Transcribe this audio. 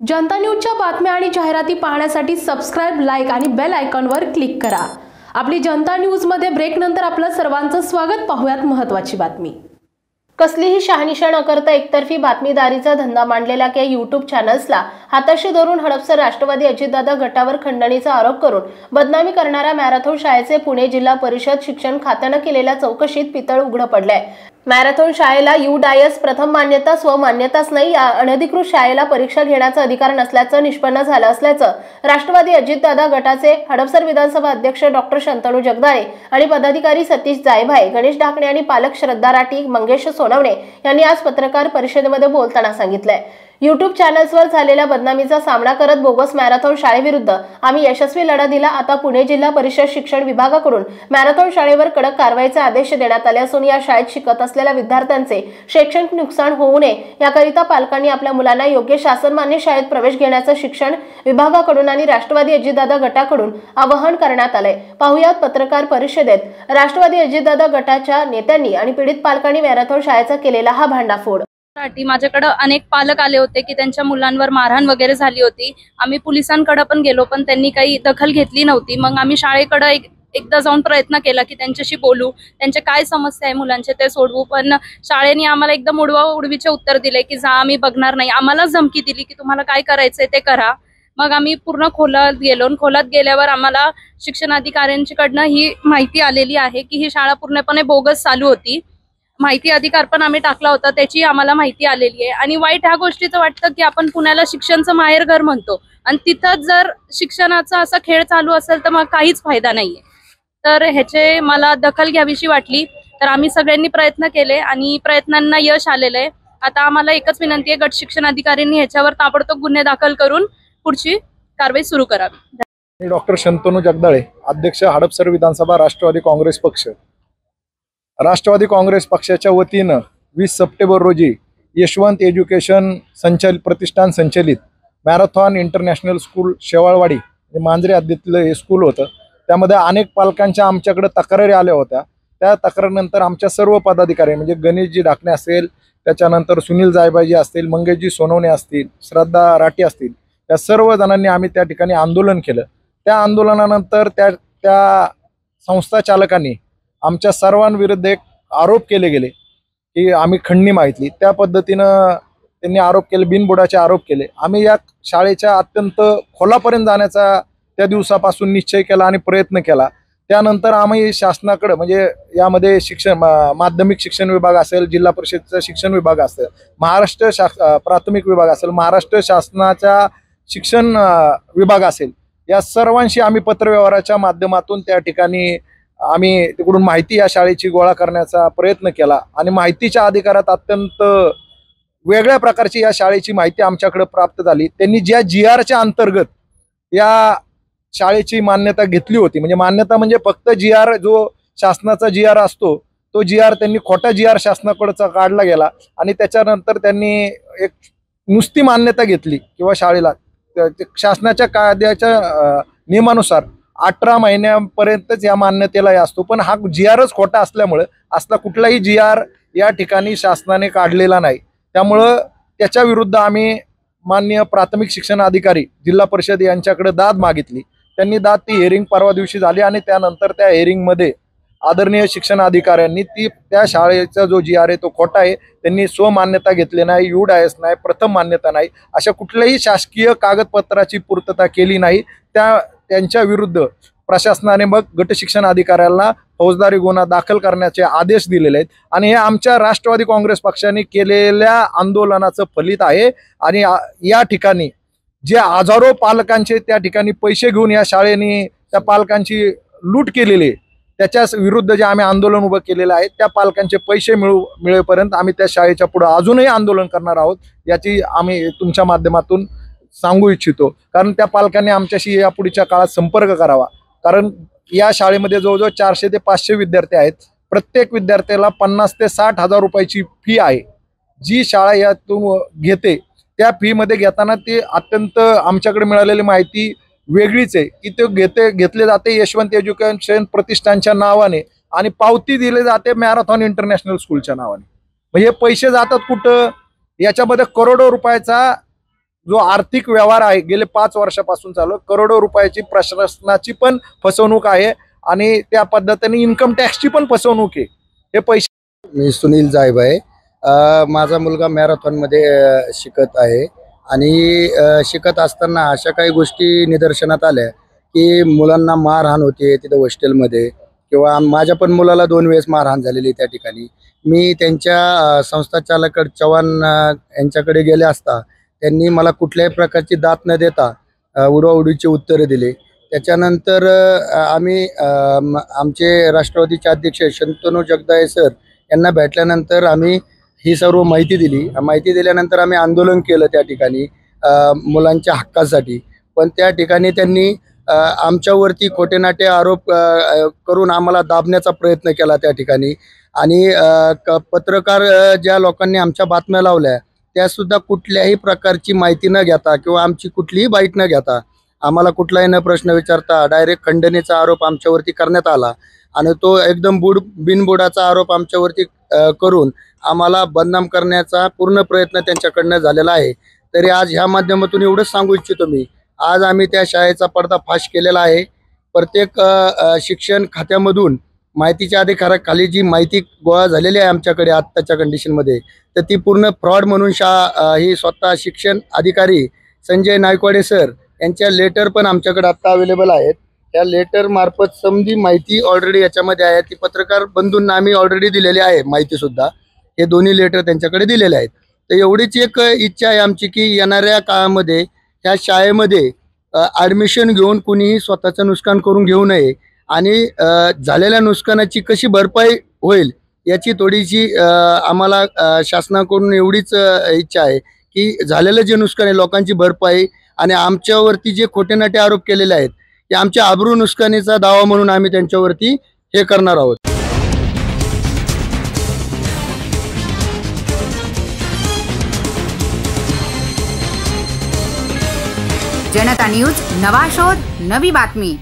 जनता न्यूजच्या बातम्या आणि जाहिराती पाहण्यासाठी सबस्क्राइब, लाईक आणि बेल आयकॉनवर क्लिक करा। आपली जनता न्यूजमध्ये ब्रेक नंतर आपलं सर्वांचं स्वागत। पाहूयात महत्त्वाची बातमी। कसलीही शहानिशा न करता एकतर्फी बातमीदारीचा धंदा मांडलेल्या के यूट्यूब चॅनल्सला हाताशी धरून हडपसर राष्ट्रवादी अजितदादा गटावर खंडणीचा आरोप करून बदनामी करणाऱ्या मॅरेथॉन शाळेचे पुणे जिल्हा परिषद शिक्षण खात्याने केलेल्या चौकशीत पितळ उघड पडले। मॅरेथॉन शाळेला UDAIS प्रथम मान्यता स्वमान्यताच नाही, या अनधिकृत शाळेला परीक्षा घेण्याचा अधिकार नसल्याचं निष्पन्न झालं असल्याचं राष्ट्रवादी अजितदादा गटाचे हडपसर विधानसभा अध्यक्ष डॉक्टर शंतनू जगदाळे आणि पदाधिकारी सतीश जायभाई, गणेश ढाकणे आणि पालक श्रद्धा राठी, मंगेश सोनवणे यांनी आज पत्रकार परिषदेमध्ये बोलताना सांगितलंय। यूट्यूब चॅनल्सवर झालेल्या बदनामीचा सामना करत बोगस मॅरेथॉन शाळेविरुद्ध आम्ही यशस्वी लढा दिला। आता पुणे जिल्हा परिषद शिक्षण विभागाकडून मॅरेथॉन शाळेवर कडक कारवाईचे आदेश देण्यात आले असून या शाळेत शिकत असलेल्या विद्यार्थ्यांचे शैक्षणिक नुकसान होऊ नये याकरिता पालकांनी आपल्या मुलांना योग्य शासनमान्य शाळेत प्रवेश घेण्याचं शिक्षण विभागाकडून आणि राष्ट्रवादी अजितदादा गटाकडून आवाहन करण्यात आलंय। पाहुयात पत्रकार परिषदेत राष्ट्रवादी अजितदादा गटाच्या नेत्यांनी आणि पीडित पालकांनी मॅरेथॉन शाळेचा केलेला हा भांडाफोड। माझ्याकडे अनेक पालक आले होते की त्यांच्या मुलांवर मारहाण वगैरे झाली होती। आम्ही पोलिसांकडे पण गेलो पण त्यांनी काही दखल घेतली नव्हती। मग आम्ही शाळेकडे एकदा जाऊन प्रयत्न केला की त्यांच्याशी बोलू, त्यांचे काय समस्या आहे मुलांचे ते सोडवू, पण शाळेने आम्हाला एकदम उडवीचे उत्तर दिले की जा आम्ही बघणार नाही। आम्हालाच धमकी दिली की तुम्हाला काय करायचंय ते करा। मग आम्ही पूर्ण खोलात गेलो। खोलात गेल्यावर आम्हाला शिक्षणाधिकाऱ्यांकडून ही माहिती आलेली आहे की ही शाळा पूर्णपणे बोगस चालू होती। माहिती अधिकार पण आम्ही टाकला होता, त्याची आम्हाला माहिती आलेली आहे। आणि वाईट ह्या गोष्टीचं वाटतं की आपण पुण्याला शिक्षणचं माहेरघर म्हणतो आणि तिथं जर शिक्षणाचा असा खेळ चालू असेल तर मग काहीच फायदा नाहीये। तर ह्याचे मला दखल घ्यावीशी वाटली तर आम्ही सगळ्यांनी प्रयत्न केले आणि प्रयत्नांना यश आलेलं आहे। आता आम्हाला एकच विनंती आहे, गट शिक्षण अधिकाऱ्यांनी ह्याच्यावर ताबडतोब गुन्हे दाखल करून पुढची कारवाई सुरू करावी। डॉक्टर शंतनू जगदाळे, अध्यक्ष हडपसर विधानसभा राष्ट्रवादी काँग्रेस पक्ष। राष्ट्रवादी काँग्रेस पक्षाच्या वतीनं 20 सप्टेंबर रोजी यशवंत एज्युकेशन प्रतिष्ठान संचलित मॅरेथॉन इंटरनॅशनल स्कूल शेवाळवाडी मांजरे हद्दीतलं हे स्कूल होतं। त्यामध्ये अनेक पालकांच्या आमच्याकडे तक्रारी आल्या होत्या। त्या तक्रारीनंतर आमच्या सर्व पदाधिकारी म्हणजे गणेशजी ढाकणे असेल, त्याच्यानंतर सुनील जायबाजी असतील, मंगेशजी सोनवणे असतील, श्रद्धा राठी असतील, या सर्व जणांनी आम्ही त्या ठिकाणी आंदोलन केलं। त्या आंदोलनानंतर त्या संस्था चालकांनी आमच्या सर्वांविरुद्ध एक आरोप केले गेले की आम्ही खंडणी मागितली। त्या पद्धतीनं त्यांनी आरोप केले, बिनबुडाचे आरोप केले। आम्ही या शाळेच्या अत्यंत खोलापर्यंत जाण्याचा त्या दिवसापासून निश्चय केला आणि प्रयत्न केला। त्यानंतर आम्ही शासनाकडे म्हणजे यामध्ये माध्यमिक शिक्षण विभाग असेल, जिल्हा परिषदचा शिक्षण विभाग असेल, महाराष्ट्र प्राथमिक विभाग असेल, महाराष्ट्र शासनाचा शिक्षण विभाग असेल, या सर्वांशी आम्ही पत्रव्यवहाराच्या माध्यमातून त्या ठिकाणी आम्ही तिकडून माहिती या शाळेची गोळा करण्याचा प्रयत्न केला आणि माहितीच्या अधिकारात अत्यंत वेगळ्या प्रकारची या शाळेची माहिती आमच्याकडे प्राप्त झाली। त्यांनी ज्या GRच्या अंतर्गत या शाळेची मान्यता घेतली होती, म्हणजे मान्यता म्हणजे फक्त GR जो शासनाचा GR असतो तो GR त्यांनी खोटा GR शासनाकडचा काढला गेला आणि त्याच्यानंतर त्यांनी एक नुसती मान्यता घेतली किंवा शाळेला शासनाच्या कायद्याच्या नियमानुसार 18 महिन्यांपर्यंतच या मान्यतेला असतो, पण हा GRच खोटा असल्यामुळे असला कुठलाही GR या ठिकाणी शासनाने काढलेला नाही। त्यामुळं त्याच्या विरुद्ध आम्ही माननीय प्राथमिक शिक्षण अधिकारी जिल्हा परिषद यांच्याकडे दाद मागितली। त्यांनी दाद ती हेअरिंग परवा दिवशी झाली आणि त्यानंतर त्या हेअरिंगमध्ये आदरणीय शिक्षण अधिकाऱ्यांनी त्या शाळेचा जो GR आहे तो खोटा आहे, त्यांनी स्वमान्यता घेतली नाही, UDAIS नाही, प्रथम मान्यता नाही, अशा कुठल्याही शासकीय कागदपत्राची पूर्तता केली नाही। त्यांच्या विरुद्ध प्रशासनाने मग गट शिक्षण अधिकाऱ्यांना फौजदारी गुन्हा दाखल करण्याचे आदेश दिलेले आहेत आणि हे आमच्या राष्ट्रवादी काँग्रेस पक्षाने केलेल्या आंदोलनाचं फलित आहे। आणि या ठिकाणी जे हजारो पालकांचे त्या ठिकाणी पैसे घेऊन या शाळेने त्या पालकांची लूट केलेली, त्याच्या विरुद्ध जे आम्ही आंदोलन उभं केलेलं आहे, त्या पालकांचे पैसे मिळेपर्यंत आम्ही त्या शाळेच्या पुढे अजूनही आंदोलन करणार आहोत, याची आम्ही तुमच्या माध्यमातून सांगू इच्छितो। कारण त्या पालकांनी आमच्याशी या पुढच्या काळात संपर्क करावा, कारण या शाळेमध्ये जवळजवळ 400 ते 500 विद्यार्थी आहेत। प्रत्येक विद्यार्थ्याला 50 ते 60 हजार रुपयाची फी आहे, जी शाळा यातून घेते। त्या फी मध्ये घेताना ती अत्यंत आमच्याकडे मिळालेली माहिती वेगळीच आहे की ते घेतले जाते यशवंत एज्युकेशन प्रतिष्ठानच्या नावाने आणि पावती दिली जाते मॅरेथॉन इंटरनॅशनल स्कूलच्या नावाने। म्हणजे पैसे जातात कुठं, याच्यामध्ये करोडो रुपयाचा जो आर्थिक व्यवहार आहे गेले 5 वर्षापासून चालू आहे. करोडो रुपयाची प्रशासनाची पण फसवणूक आहे आणि त्या पद्धतीने इन्कम टॅक्सची पण फसवणूक आहे. हे पैसे मी सुनील जायब आहे. माझा मुलगा मॅरेथॉनमध्ये शिकत आहे आणि शिकत असताना अशा काही गोष्टी निदर्शनात आल्या की मुलांना मारहाण होते तिथं हॉस्टेलमध्ये, किंवा माझ्या पण मुलाला 2 वेळेस मारहाण झालेली त्या ठिकाणी. मी त्यांच्या संस्थाचालक चव्हाण यांच्याकडे गेले असता त्यांनी मला कुठल्याही प्रकारची दात न देता उडवाउडीची उत्तरे दिली. त्याच्यानंतर आम्ही आमचे राष्ट्रवादीचे अध्यक्ष शंतनू जगदाळे सर यांना भेटल्यानंतर आम्ही ही सर्व माहिती दिली. माहिती दिल्यानंतर आम्ही आंदोलन केलं त्या ठिकाणी मुलांच्या हक्कासाठी. पण त्या ठिकाणी त्यांनी आमच्यावरती खोटेनाटे आरोप करून आम्हाला दाबण्याचा प्रयत्न केला त्या ठिकाणी. आणि पत्रकार ज्या लोकांनी आमच्या बातम्या लावल्या त्यासुद्धा कुठल्याही प्रकारची माहिती न घेता किंवा आमची कुठलीही बाईट न घेता, आम्हाला कुठलाही न प्रश्न विचारता डायरेक्ट खंडणीचा आरोप आमच्यावरती करण्यात आला. आणि तो एकदम बिनबुडाचा आरोप आमच्यावरती करून आम्हाला बदनाम करण्याचा पूर्ण प्रयत्न त्यांच्याकडनं झालेला आहे. तरी आज ह्या माध्यमातून एवढंच सांगू इच्छितो मी, आज आम्ही त्या शाळेचा पर्दाफाश केलेला आहे. प्रत्येक शिक्षण खात्यामधून माहितीच्या अधिकाराखाली जी माहिती गोळा झालेली आहे आमच्याकडे आत्ताच्या कंडिशनमध्ये, तर ती पूर्ण फ्रॉड म्हणून ही स्वतः शिक्षण अधिकारी संजय नायकवाडे सर यांच्या लेटर पण आमच्याकडे आत्ता अवेलेबल आहेत. त्या लेटर मार्फत समधी माहिती ऑलरेडी याच्यामध्ये आहे. ती पत्रकार बंधूंना आम्ही ऑलरेडी दिलेली आहे माहितीसुद्धा. हे दोन्ही लेटर त्यांच्याकडे दिलेले आहेत. तर एवढीच एक इच्छा आहे आमची की येणाऱ्या काळामध्ये ह्या शाळेमध्ये ॲडमिशन घेऊन कुणीही स्वतःचं नुकसान करून घेऊ नये आणि झालेल्या नुकसानाची कशी भरपाई होईल याची थोडीशी आम्हाला शासनाकडून एवढीच इच्छा आहे की झालेलं जे नुकसान आहे लोकांची भरपाई आणि आमच्यावरती जे खोटेनाटे आरोप केलेले आहेत ते आमच्या आबरू नुकसानीचा दावा म्हणून आम्ही त्यांच्यावरती हे करणार आहोत. जनता न्यूज, नवा शोध, नवी बातमी.